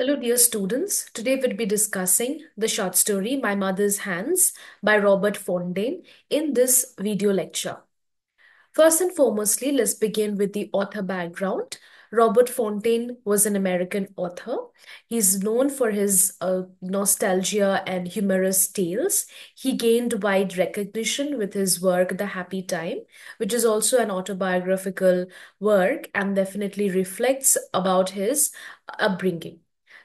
Hello, dear students. Today we'll be discussing the short story My Mother's Hands by Robert Fontaine in this video lecture. First and foremostly, let's begin with the author background. Robert Fontaine was an American author. He's known for his nostalgia and humorous tales. He gained wide recognition with his work, The Happy Time, which is also an autobiographical work and definitely reflects about his upbringing.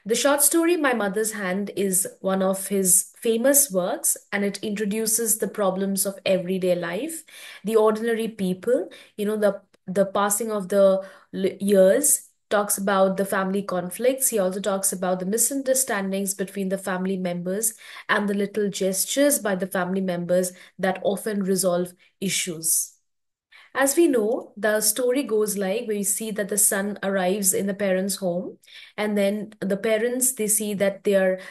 The short story My Mother's Hand is one of his famous works, and it introduces the problems of everyday life, the ordinary people, the passing of the years, talks about the family conflicts. He also talks about the misunderstandings between the family members and the little gestures by the family members that often resolve issues. As we know, the story goes like we see that the son arrives in the parents' home, and then the parents they see that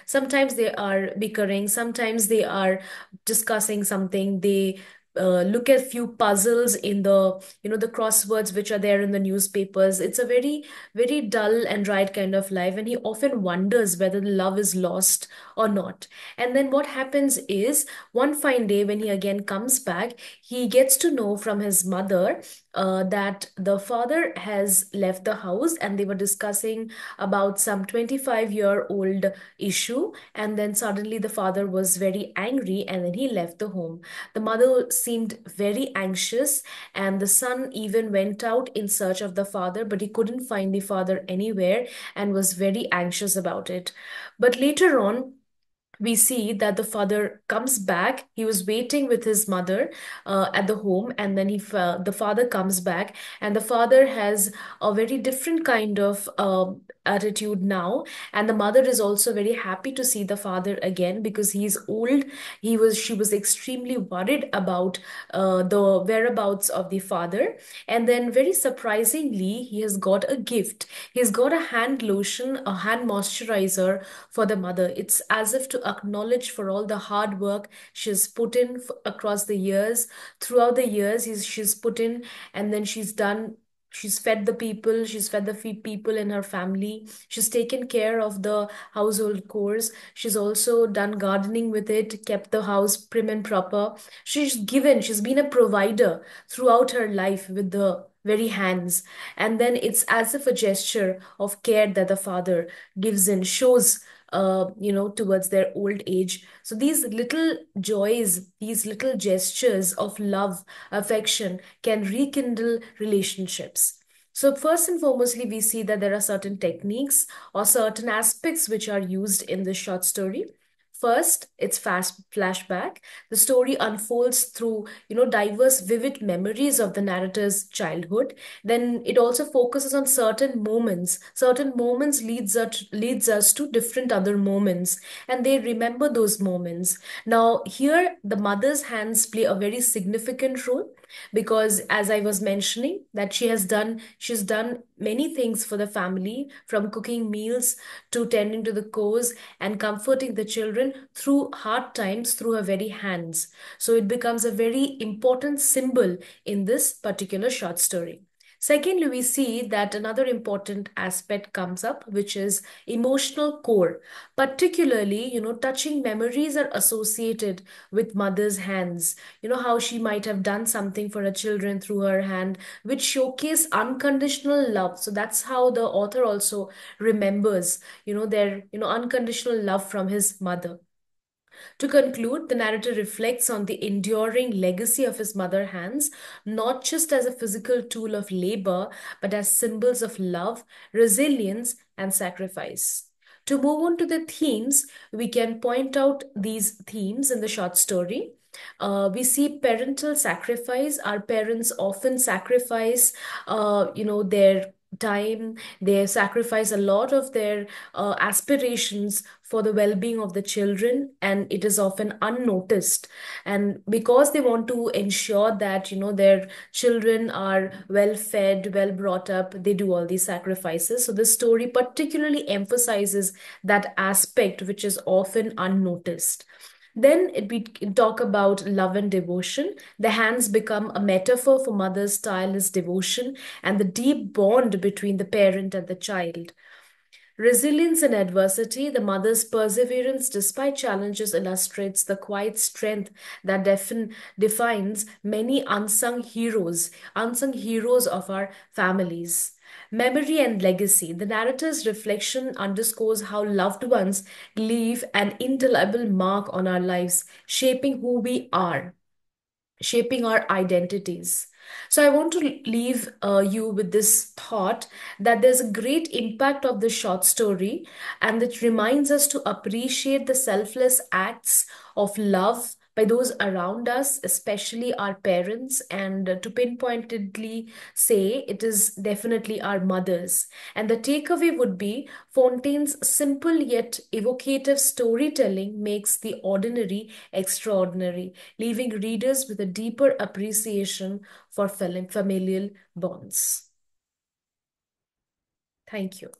sometimes they are bickering, sometimes they are discussing something. They look at few puzzles in the crosswords which are there in the newspapers. It's a very dull and dry kind of life, and he often wonders whether the love is lost or not. And then what happens is one fine day when he again comes back, he gets to know from his mother that the father has left the house, and they were discussing about some 25-year-old issue. And then suddenly the father was very angry, and then he left the home. The mother seemed very anxious, and the son even went out in search of the father, but he couldn't find the father anywhere and was very anxious about it. But later on, we see that the father comes back. He was waiting with his mother at the home, and then the father comes back, and the father has a very different kind of attitude now. And the mother is also very happy to see the father again because he's old. She was extremely worried about the whereabouts of the father. And then, very surprisingly, he has got a gift. He's got a hand lotion, a hand moisturizer for the mother. It's as if to acknowledge for all the hard work she's put in across the years. Throughout the years, she's put in, and then she's fed the people, she's fed the people in her family. She's taken care of the household chores. She's also done gardening with it, kept the house prim and proper. She's been a provider throughout her life with the very hands. And then it's as if a gesture of care that the father gives in, shows towards their old age. So these little joys, these little gestures of love, affection can rekindle relationships. So first and foremostly, we see that there are certain techniques or certain aspects which are used in this short story. First, it's fast flashback. The story unfolds through, diverse, vivid memories of the narrator's childhood. Then it also focuses on certain moments. Certain moments leads us to different other moments, and they remember those moments. Now, here the mother's hands play a very significant role because, as I was mentioning, that she's done many things for the family, from cooking meals to tending to the cows and comforting the children through hard times through her very hands. So it becomes a very important symbol in this particular short story. Secondly, we see that another important aspect comes up, which is emotional core. Particularly, touching memories are associated with mother's hands. How she might have done something for her children through her hand, which showcase unconditional love. So that's how the author also remembers, their, unconditional love from his mother. To conclude, the narrator reflects on the enduring legacy of his mother hands, not just as a physical tool of labor, but as symbols of love, resilience, and sacrifice. To move on to the themes, we can point out these themes in the short story. We see parental sacrifice. Our parents often sacrifice, their time. They sacrifice a lot of their aspirations for the well-being of the children, and it is often unnoticed. And because they want to ensure that their children are well fed, well brought up, they do all these sacrifices. So this story particularly emphasizes that aspect which is often unnoticed. Then we talk about love and devotion. The hands become a metaphor for mother's tireless devotion and the deep bond between the parent and the child. Resilience in adversity, the mother's perseverance despite challenges illustrates the quiet strength that defines many unsung heroes of our families. Memory and legacy. The narrator's reflection underscores how loved ones leave an indelible mark on our lives, shaping our identities. So, I want to leave you with this thought that there's a great impact of the short story, and it reminds us to appreciate the selfless acts of love by those around us, especially our parents, and to pinpointedly say it is definitely our mothers. And the takeaway would be Fontaine's simple yet evocative storytelling makes the ordinary extraordinary, leaving readers with a deeper appreciation for familial bonds. Thank you.